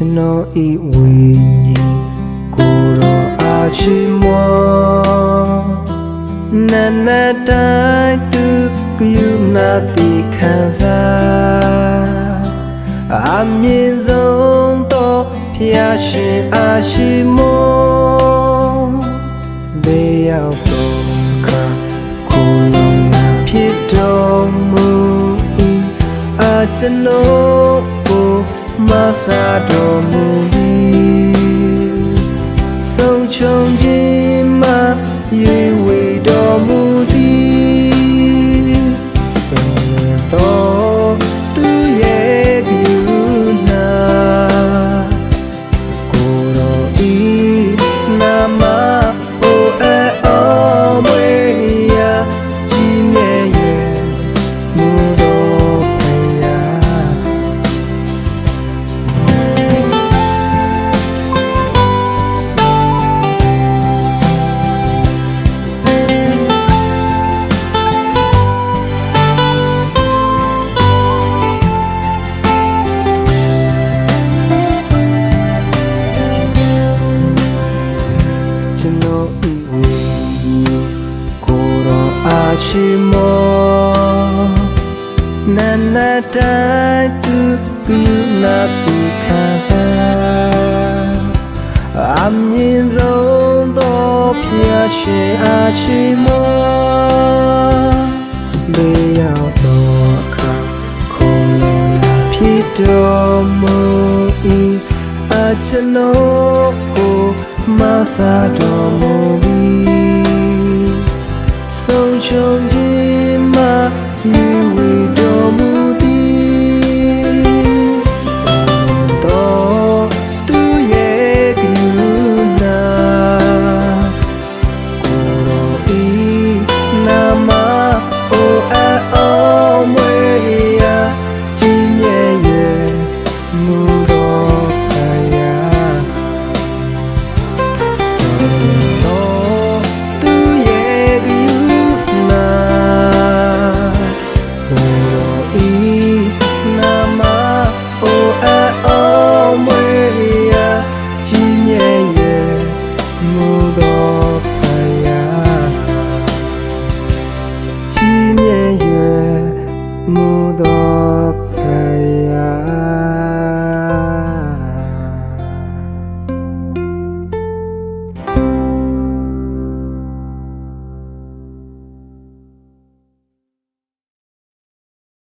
ကျွန်တော်ဤဝိညာဉ်ကိုယ်တော်အားချီးမွမ်းနာနာတိုင်းသူကယူနာတိခံစားအမြင့်ဆုံးသောဖျားရှင်အားချီးမွမ်းဘေးရောက်တော့ခါကိုယ်လုံးနာဖြစ်တော်မူ၏အကျွန်တော်ကိုမဆာတော်မူ၏ဆုံးချုံခြင်းမှရွေဝေတော်မူသည်ဆုံးတော်သူရဲ့ကရုဏာကိုယ်တော်ဤနာမအိုအောမွေရာကြီးမြဲရဲ့မူတော်ဖယားကျွန်တော်ဤဝေကိုယ်တော်အားချီးမွမ်းနာနာတိုင်းသူပြုနာပြီးခံစားအမြင့်ဆုံးသောဖျားရှင်အားချီးမွမ်းဘေးရောက်တော့အခါခုံလုံးလာဖြစ်တော်မူ၏အကျွန်တော်ကိုမဆာတော်မူ